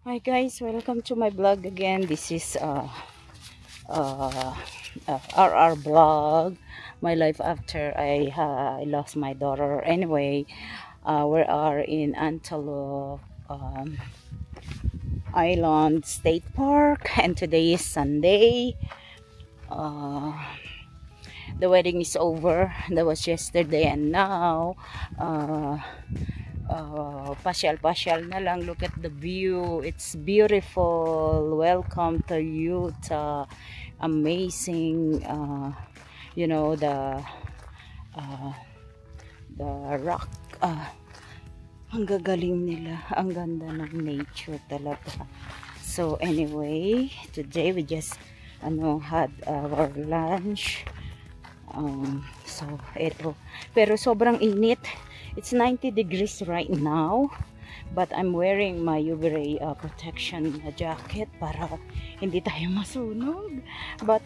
Hi guys, welcome to my vlog again. This is RR vlog, my life after I lost my daughter. Anyway, we are in Antelope Island State Park, and today is Sunday. The wedding is over. That was yesterday, and now pasyal-pasyal na lang. Look at the view, it's beautiful. Welcome to Utah. Amazing. You know, the rock, ang gagaling nila, ang ganda ng nature talaga. So anyway, today we just had our lunch. So eto, pero sobrang init. It's 90 degrees right now, but I'm wearing my UV ray protection jacket para hindi tayo masunog. But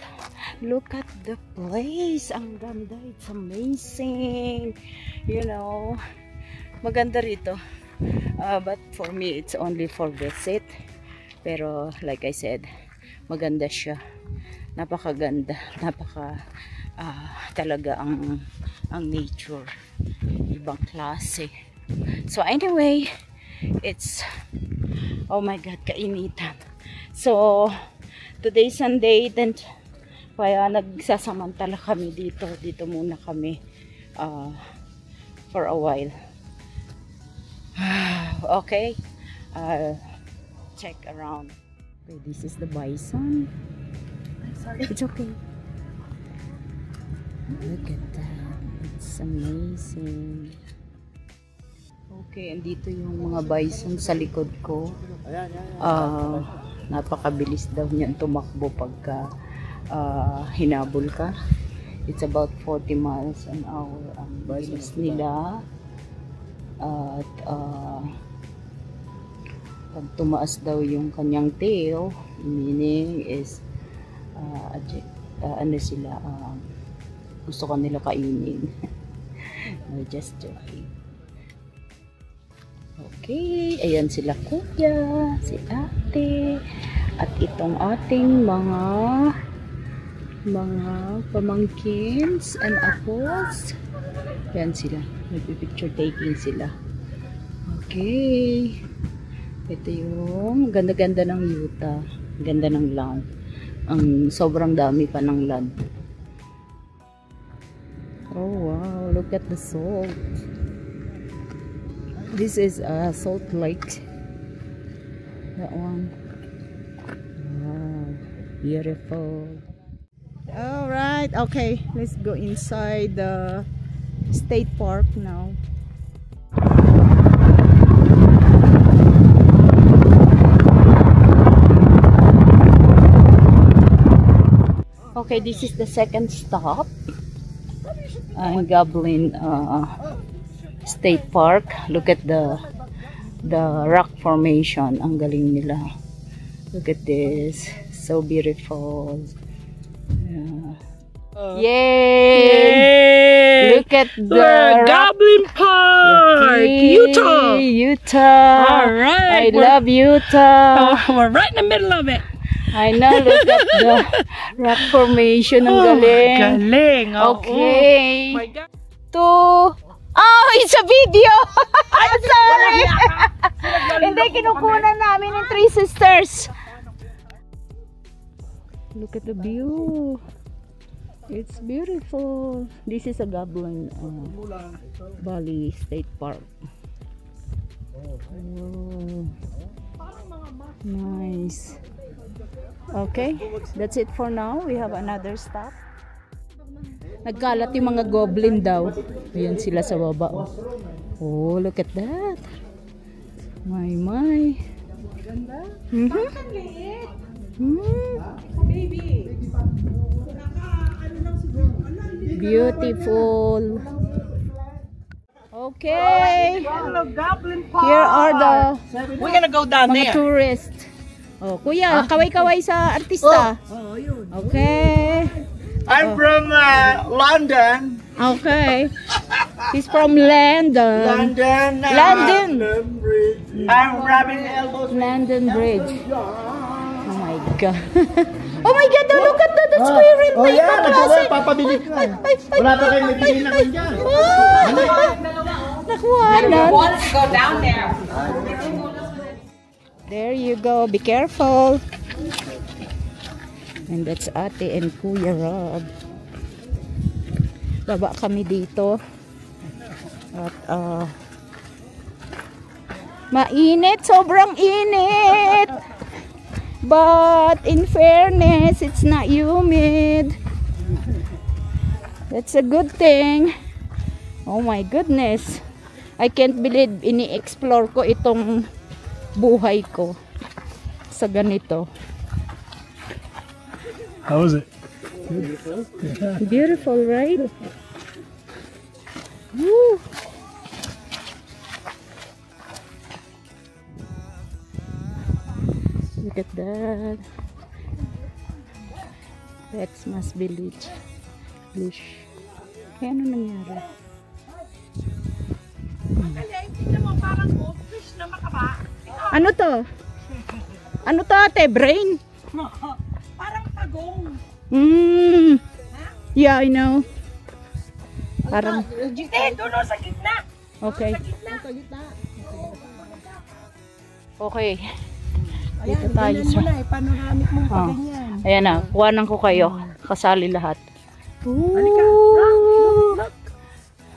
look at the place, ang ganda, it's amazing. You know, maganda rito. But for me, it's only for visit. Pero like I said, maganda siya. Napakaganda, talaga ang nature, ibang klase. So anyway, it's, oh my god, kainitan. So today Sunday, then kaya nagsasamantala kami dito muna kami for a while. Okay, check around. Okay, this is the bison. Sorry, it's okay. Look at that. It's amazing. Okay, andito yung mga bison sa likod ko. Napakabilis daw niyan tumakbo pagka hinabol ka. It's about 40 miles an hour ang bilis nila. At pag tumaas daw yung kanyang tail, meaning is ano sila, gusto ka nila kainin. No, just joking. Okay, ayan sila kuya, si ate, at itong ating mga pamangkins and apples. Ayan sila, nagpipicture taking sila. Okay, ito yung ganda-ganda ng Utah, ganda ng land. Ang sobrang dami pa ng land. Oh wow, look at the salt. This is a salt lake. That one. Wow, beautiful. All right, okay, let's go inside the state park now. Okay, this is the second stop. Goblin State Park. Look at the rock formation. Ang galing nila. Look at this, so beautiful. Yay! Look at the Goblin Park, okay. Utah. All right, I love Utah. We're right in the middle of it. I know, look at the rock formation. Ang galing. Galing. Okay. Oh my God. Oh, it's a video. I'm sorry. Hindi, kinukunan namin yung Three Sisters. Look at the view. It's beautiful. This is a Goblin Valley State Park. Oh, nice. Okay, that's it for now. We have another stop. Nagkalat yung mga goblin daw. Ayan sila sa baba. Oh, look at that. My. Beautiful. Okay. Here are the We're gonna go down mga there. tourists. Oh, kuya, kaway-kaway sa artista. Oh, yun. Okay. I'm from London. Okay. He's from London. London. London. I'm rubbing elbows. London Bridge. Oh my God. Oh my God, oh, look at that. That's spirit. Oh yeah, nagkawa. Papabili ko. Wala pa kayo may bigay na ko dyan. Nakuhanan. Want to go down there? There you go. Be careful. And that's Ate and Kuya Rob. Baba kami dito. At mainit. Sobrang init. But in fairness, it's not humid. That's a good thing. Oh my goodness. I can't believe ini-explore ko itong buhay ko sa ganito. How is it? Beautiful, right? Woo. Look at that. That's Mas Village. Kaya ano nangyari? Ano to? Ano to, ate? Brain? Parang tagong. Yeah, I know. Parang... Doon sa gitna. Okay. Okay. Dito tayo sa... Panoramic mo Oh. Ayan na, kuhanan ko kayo. Kasali lahat. Ooh,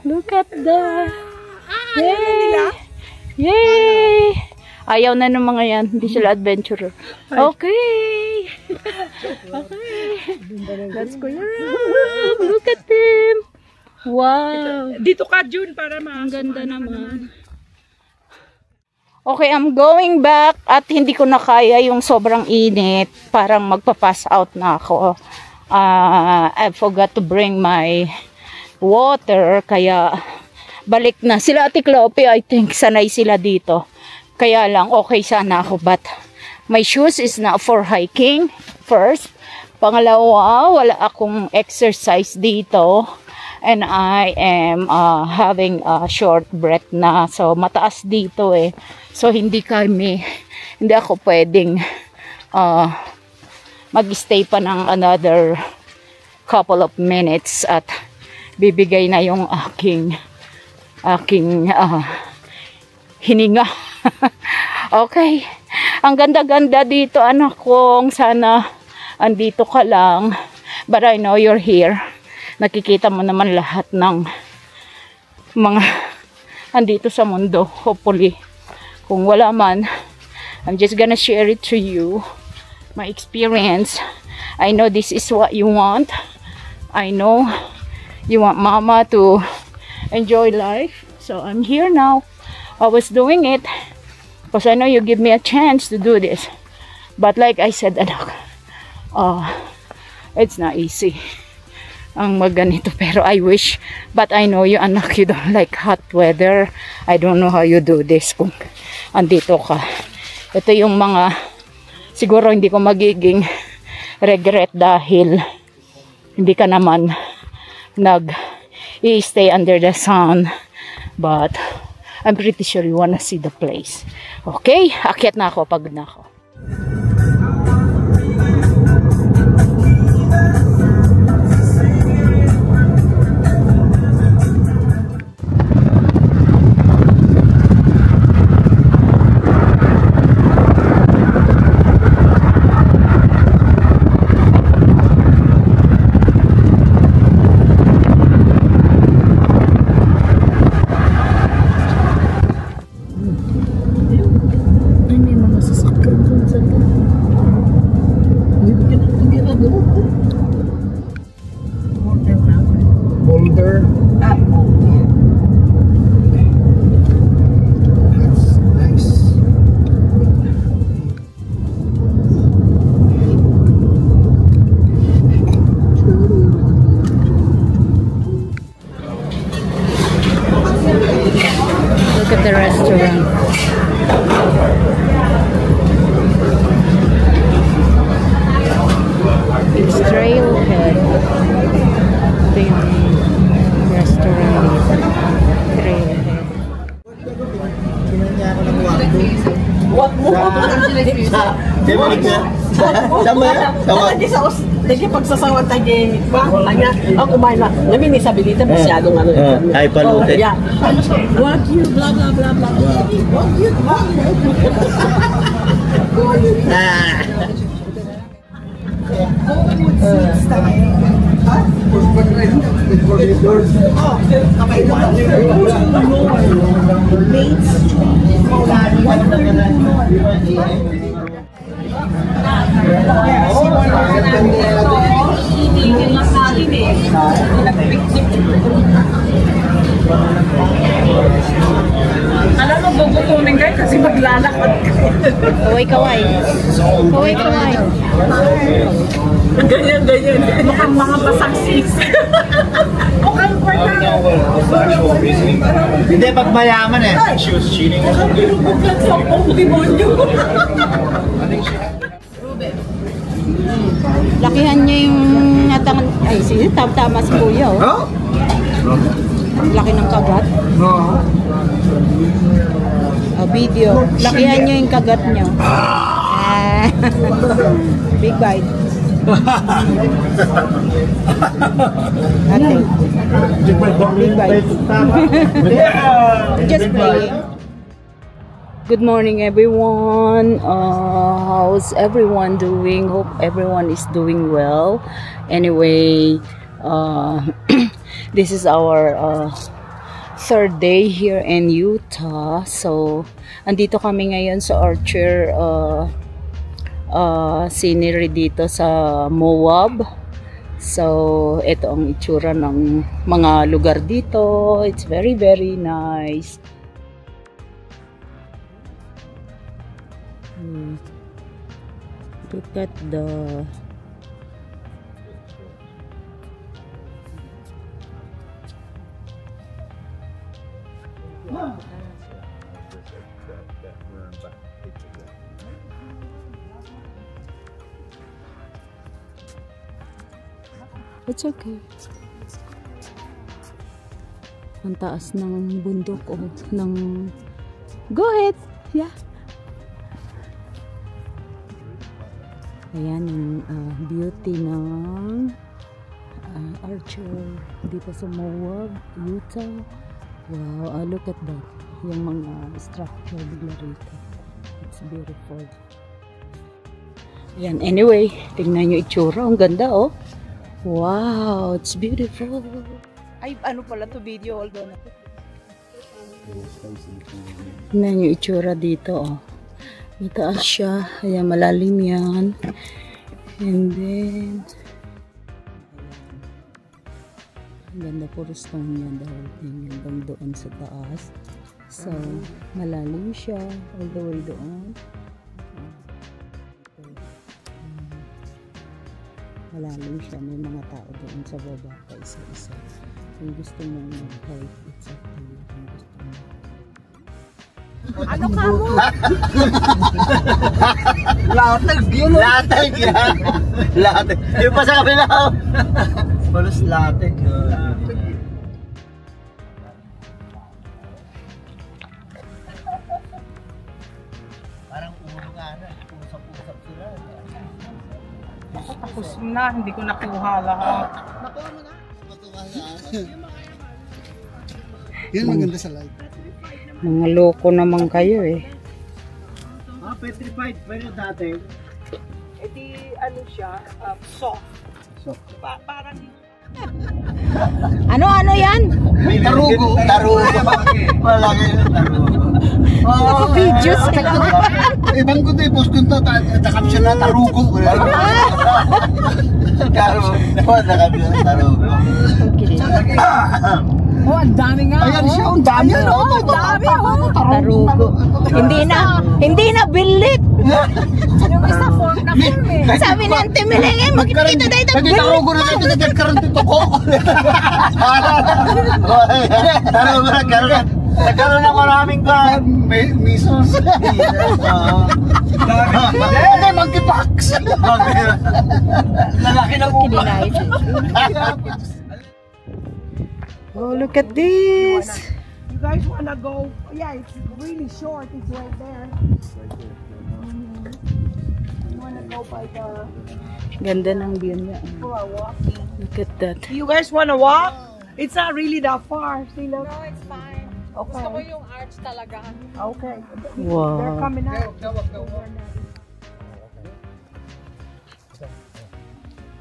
look at that. Yay! Yay! Ayaw na ng mga yan. Hindi sila adventurer. Okay. Okay. Let's go. Look at them. Wow. Dito ka, June, para Ang ganda naman. Okay, I'm going back at hindi ko na kaya yung sobrang init. Parang magpa-pass out na ako. I forgot to bring my water. Kaya balik na. Sila Ate Clope, I think sanay sila dito. Kaya lang okay sana ako. But my shoes is not for hiking. First. Pangalawa, wala akong exercise dito. And I am having a short breath na. So, mataas dito eh. So, hindi ako pwedeng mag-stay pa ng another couple of minutes at bibigay na yung aking hininga. Okay. Ang ganda-ganda dito, anak kong. Sana andito ka lang. But I know you're here. Nakikita mo naman lahat ng mga andito sa mundo. Hopefully, kung wala man, I'm just gonna share it to you. My experience. I know this is what you want. I know you want mama to enjoy life. So I'm here now. I was doing it because I know you give me a chance to do this. But like I said, anak, it's not easy ang magganito, pero I wish, but I know you anak, you don't like hot weather. I don't know how you do this kung andito ka. Ito yung mga siguro hindi ko magiging regret dahil hindi ka naman i-stay under the sun, but I'm pretty sure you wanna see the place. Okay, akyat na ako, pagod na ako. Boulder. That's nice. Look at the restaurant. It's Trailhead. buhat mo. Lagi pagsasawat tayo ba? Kanya, ako kumain na. Namin ni Sabilita masyadong ano. Ay, palutin. Yeah. Wagyu, blah, blah, blah, blah. Wagyu, alam mo, bubutunin kayo kasi maglalakad kayo. Kaway-kaway. Kaway-kaway. Ganyan. Mukhang mga basaksis. Mukhang Hindi, pag mayaman eh. mukhang bilubog lang sa pong demonyo. Lakihan niya yung natangan. Ay, sige, tama si Kuya, oh. Laki ng kagat. Video. Lakihan niyo yung kagat niyo. Big bite. Ate. Big bite. Just playing. Good morning, everyone. How's everyone doing? Hope everyone is doing well. Anyway, this is our third day here in Utah. So, andito kami ngayon sa Archer scenery dito sa Moab. So, ito ang itsura ng mga lugar dito. It's very, very nice. Look at the it's okay. Ang taas ng bundok o ng go ahead. Yeah. Ayan yung beauty ng Archer dito sa Moab, Utah. Wow, look at that. Yung mga structure bigla rito. It's beautiful. Ayan, anyway, tingnan nyo itsura. Ang ganda, oh. Wow, it's beautiful. Ay, ano pala to video? Hold on. Tingnan nyo itsura dito, oh. Mataas siya. Ayan, malalim yan. And then, ang ganda po stone yan dahil hanggang doon sa taas. So, malalim siya. All the way doon. Malalim siya. May mga tao doon sa baba pa isa-isa. Kung gusto mo mag-hike, it's up to you. Kung gusto mo. Ano ka mo? Latag yun. Latag yan. Latag. Yung pa sa kabila. Palos latag. Parang ulo ka na. Usap-usap sila. Tapos na, hindi ko nakuha lahat. Nakuha mo na. Yan maganda sa live. Mga loko naman kayo eh. Petrified. Pero dati. E di, ano siya, soft. Soft. Parang Ano yan? Tarugo. Tarugo. Malaki yung tarugo. Video sila. Ibang ko tayo, post ko ito, takapsyon na tarugo. Tarugo. Nakapsyon na tarugo. oh, ang dami nga. Ayan siya, ang dami. Ang dami. Tarugo. Hindi na bilit. Yung isa form na form eh. Sabi ni Auntie Miling, makikita tayo ng bilit. Tarugo na ito, nagkaroon dito ko. Tarugo na, nagkaroon na maraming measles. Hindi, monkeypox. Lalaki ng upa. Oh, look at this. You guys wanna go? Yeah, it's really short. It's right there. go by the... Ganda ng view niya. People are walking. Look at that. You guys wanna walk? It's not really that far. See, look. No, it's fine. Okay. Gusto ko yung arch talaga. Okay. They're Wow. coming out.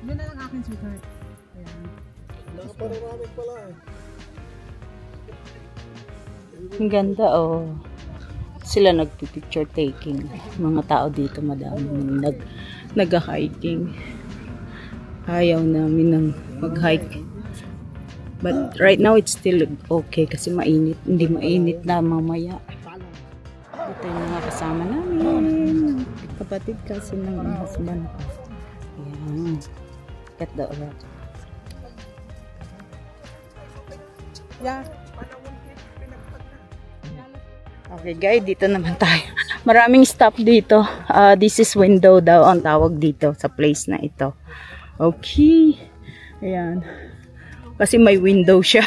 Yun na lang akin, sweetheart. Ang ganda, oh. Sila nagpipicture taking. Mga tao dito, madami nag-hiking. Ayaw namin ng mag-hike. But right now, it's still okay kasi mainit. Hindi mainit na mamaya. Ito yung mga kasama namin. Kapatid kasi ng husband ko. Ayan. Cut the rock. Yeah. Okay guys, dito naman tayo. Maraming stop dito. This is window daw ang tawag dito sa place na ito. Okay. Ayan. Kasi may window siya.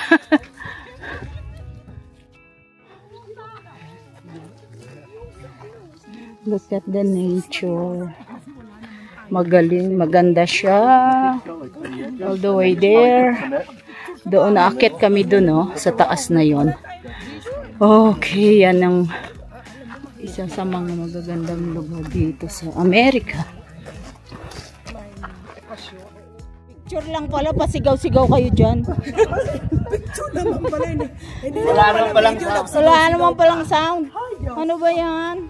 Look at the nature. Magaling, maganda siya. All the way there. Doon, naakit kami doon, oh, sa taas na yon. Okay, yan ang isa sa mga magagandang lugar dito sa Amerika. Picture lang pala, pasigaw-sigaw kayo dyan. Wala naman palang sound. Wala naman palang sound. Ano ba yan?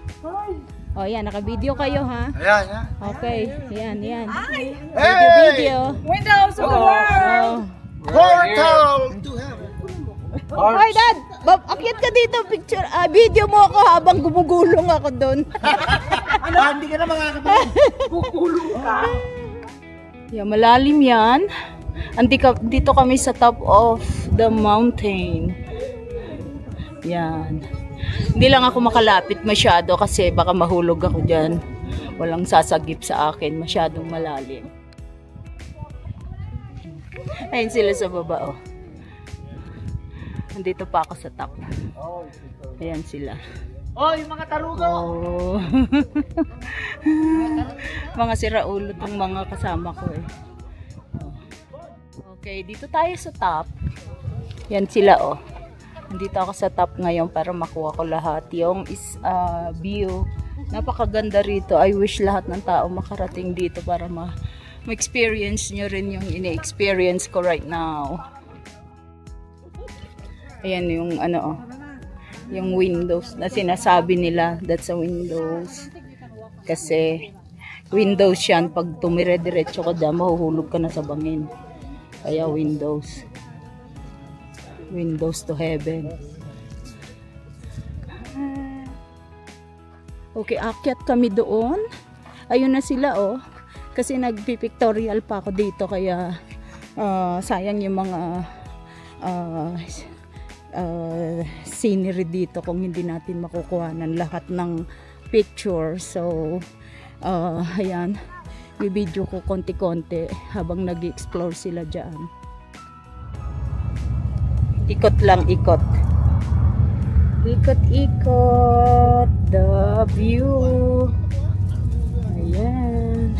O yan, naka-video kayo ha? Ayan, yan. Okay, yan. Hey! Video. Windows of the world! Portal to heaven. Hoy Dad, akyat ka dito, picture, video mo ako habang gumugulong ako doon. Hindi ka na makakapag. Kukulong ka. Yeah, malalim yan. Dito kami sa top of the mountain. Yan. Hindi lang ako makalapit masyado kasi baka mahulog ako dyan. Walang sasagip sa akin. Masyadong malalim. Ayun sila sa baba, oh. Nandito pa ako sa top. Ayan sila. Oh, yung mga tarugo. Oh. Mga siraulo tong mga kasama ko eh. Okay, dito tayo sa top. Yan sila, oh. Nandito ako sa top ngayon para makuha ko lahat yung view. Napakaganda rito. I wish lahat ng tao makarating dito para ma-experience nyo rin yung ini-experience ko right now. Ayan yung ano, oh, yung windows na sinasabi nila, that's a windows. Kasi windows yan, pag tumire-diretso ka dyan, mahuhulog ka na sa bangin. Kaya windows. Windows to heaven. Okay, akyat kami doon. Ayun na sila, oh. Kasi nagpipictorial pa ako dito, kaya sayang yung mga scenery dito kung hindi natin makukuha ng lahat ng picture. So ayan, i-video ko konti-konti habang nag-explore sila dyan. Ikot lang, ikot. Ikot-ikot the view. Ayan.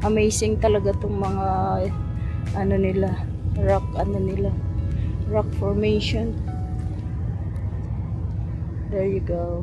Amazing talaga tong mga ano nila, rock formation. There you go.